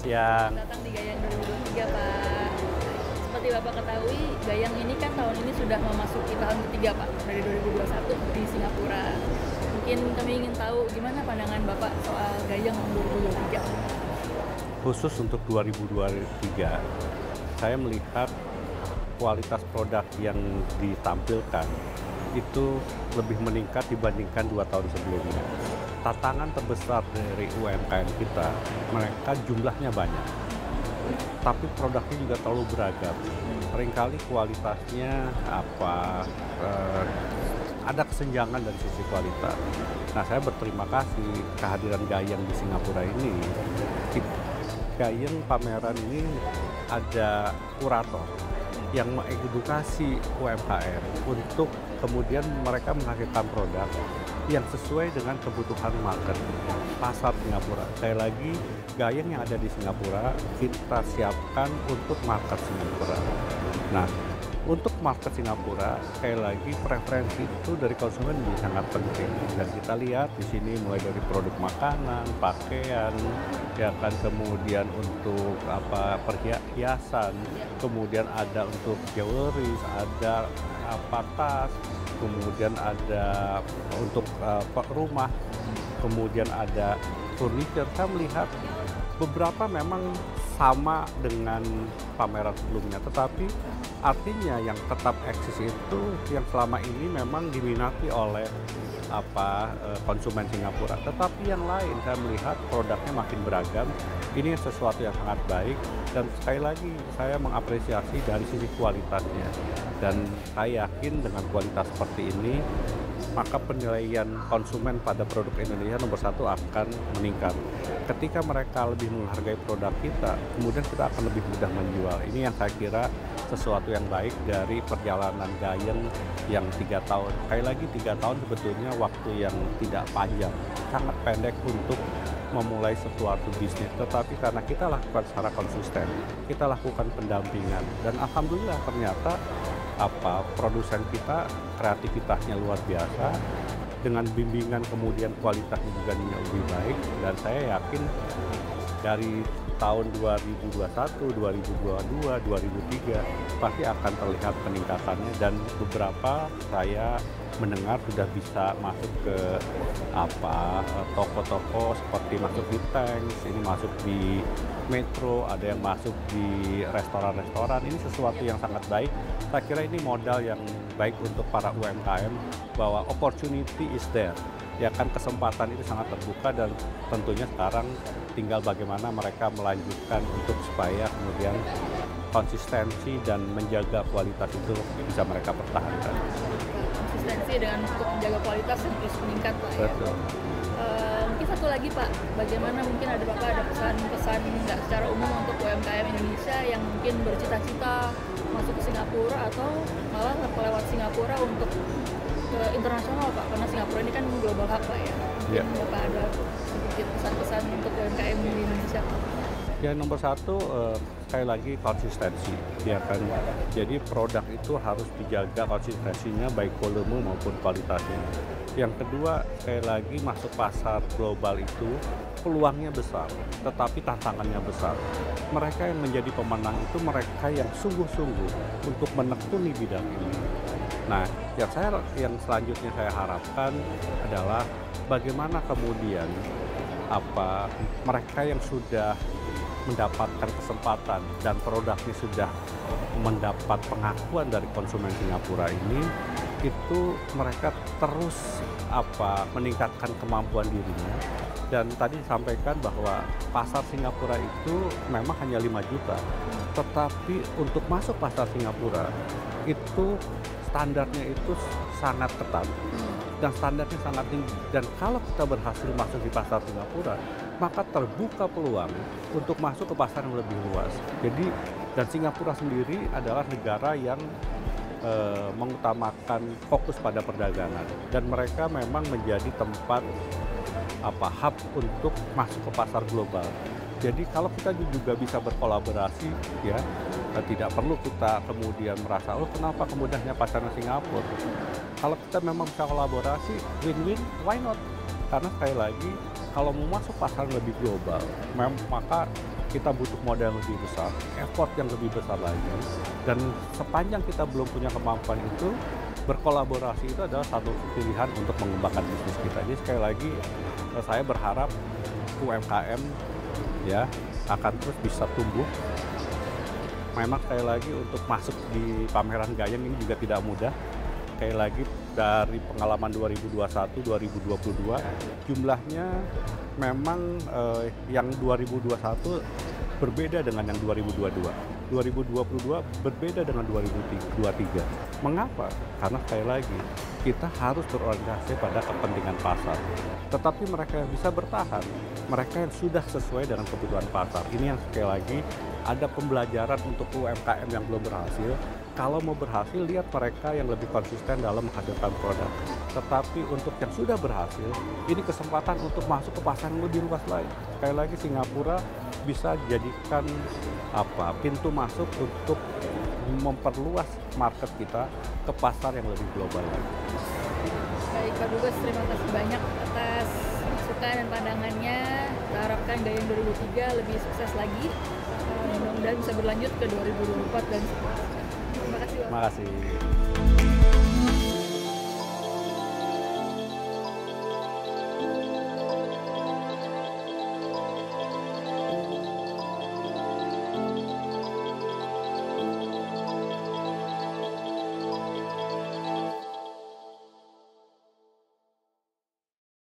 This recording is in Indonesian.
siang. Datang di Gayang 2023, Pak. Seperti Bapak ketahui, Gayang ini kan tahun ini sudah memasuki tahun ketiga, Pak, dari 2021 di Singapura. Mungkin kami ingin tahu gimana pandangan Bapak soal Gayang 2023. Khusus untuk 2023, saya melihat kualitas produk yang ditampilkan itu lebih meningkat dibandingkan 2 tahun sebelumnya. Tantangan terbesar dari UMKM kita, mereka jumlahnya banyak, tapi produknya juga terlalu beragam. Seringkali kualitasnya ada kesenjangan dari sisi kualitas. Nah, saya berterima kasih kehadiran Gayang di Singapura ini. Gayang pameran ini ada kurator yang mengedukasi UMKM untuk kemudian mereka menghasilkan produk yang sesuai dengan kebutuhan market pasar Singapura. Sekali lagi, Gayang yang ada di Singapura kita siapkan untuk market Singapura. Nah, untuk market Singapura, sekali lagi preferensi itu dari konsumen menjadi sangat penting. Dan kita lihat di sini mulai dari produk makanan, pakaian, ya kan, kemudian untuk perhiasan, kemudian ada untuk jewelry, ada tas, kemudian ada untuk rumah, kemudian ada furniture. Saya melihat beberapa memang sama dengan pameran sebelumnya, tetapi artinya yang tetap eksis itu yang selama ini memang diminati oleh konsumen Singapura. Tetapi yang lain saya melihat produknya makin beragam. Ini sesuatu yang sangat baik dan sekali lagi saya mengapresiasi dari sisi kualitasnya. Dan saya yakin dengan kualitas seperti ini maka penilaian konsumen pada produk Indonesia nomor 1 akan meningkat. Ketika mereka lebih menghargai produk kita, kemudian kita akan lebih mudah menjual. Ini yang saya kira sesuatu yang baik dari perjalanan Gayang yang 3 tahun. Sekali lagi 3 tahun sebetulnya waktu yang tidak panjang, sangat pendek untuk memulai sesuatu bisnis. Tetapi karena kita lakukan secara konsisten, kita lakukan pendampingan, dan alhamdulillah ternyata produsen kita kreativitasnya luar biasa, dengan bimbingan kemudian kualitasnya juga lebih baik, dan saya yakin dari tahun 2021, 2022, 2003 pasti akan terlihat peningkatannya, dan beberapa saya mendengar sudah bisa masuk ke toko-toko seperti masuk di Tanks, ini masuk di Metro, ada yang masuk di restoran-restoran. Ini sesuatu yang sangat baik. Saya kira ini modal yang baik untuk para UMKM bahwa opportunity is there. Ya kan, kesempatan itu sangat terbuka dan tentunya sekarang tinggal bagaimana mereka melanjutkan untuk supaya kemudian konsistensi dan menjaga kualitas itu bisa mereka pertahankan. Konsistensi dengan untuk menjaga kualitas yang terus meningkat, Pak. Betul. Mungkin satu lagi, Pak, bagaimana mungkin Bapak ada pesan-pesan nggak secara umum untuk UMKM Indonesia yang mungkin bercita-cita masuk ke Singapura atau malah lewat Singapura untuk ke internasional, Pak, karena Singapura ini kan global hub, Pak, ya. Ya. Bapak ada sedikit pesan-pesan untuk UMKM di Indonesia, Pak? Ya, nomor 1 sekali lagi konsistensi, ya kan. Jadi produk itu harus dijaga konsistensinya baik volume maupun kualitasnya. Yang kedua, sekali lagi masuk pasar global itu peluangnya besar, tetapi tantangannya besar. Mereka yang menjadi pemenang itu mereka yang sungguh-sungguh untuk menekuni bidang ini. Nah, yang selanjutnya saya harapkan adalah bagaimana kemudian mereka yang sudah mendapatkan kesempatan dan produknya sudah mendapat pengakuan dari konsumen Singapura ini, itu mereka terus meningkatkan kemampuan dirinya. Dan tadi disampaikan bahwa pasar Singapura itu memang hanya 5 juta, tetapi untuk masuk pasar Singapura itu standarnya itu sangat ketat dan standarnya sangat tinggi. Dan kalau kita berhasil masuk di pasar Singapura, maka terbuka peluang untuk masuk ke pasar yang lebih luas. Jadi, dan Singapura sendiri adalah negara yang mengutamakan fokus pada perdagangan, dan mereka memang menjadi tempat hub untuk masuk ke pasar global. Jadi kalau kita juga bisa berkolaborasi, ya tidak perlu kita kemudian merasa kenapa kemudian hanya pasarnya Singapura. Kalau kita memang bisa kolaborasi, win-win, why not? Karena sekali lagi kalau mau masuk pasar lebih global, maka kita butuh modal yang lebih besar, effort yang lebih besar lagi. Dan sepanjang kita belum punya kemampuan itu, berkolaborasi itu adalah satu pilihan untuk mengembangkan bisnis kita. Jadi sekali lagi saya berharap UMKM ya akan terus bisa tumbuh. Memang sekali lagi untuk masuk di pameran Gayeng ini juga tidak mudah. Sekali lagi dari pengalaman 2021-2022 jumlahnya memang yang 2021 berbeda dengan yang 2022. 2022 berbeda dengan 2023. Mengapa? Karena sekali lagi kita harus berorientasi pada kepentingan pasar. Tetapi mereka yang bisa bertahan, mereka yang sudah sesuai dengan kebutuhan pasar. Ini yang sekali lagi ada pembelajaran untuk UMKM yang belum berhasil. Kalau mau berhasil, lihat mereka yang lebih konsisten dalam menghasilkan produk. Tetapi untuk yang sudah berhasil, ini kesempatan untuk masuk ke pasar yang lebih luas lain. Sekali lagi Singapura bisa jadikan pintu masuk untuk memperluas market kita ke pasar yang lebih global lagi. Baik Pak Dubes, terima kasih banyak atas masukan dan pandangannya. Kita harapkan Gayeng 2003 lebih sukses lagi. Mudah-mudahan bisa berlanjut ke 2024 dan seterusnya. Terima kasih Pak. Terima kasih.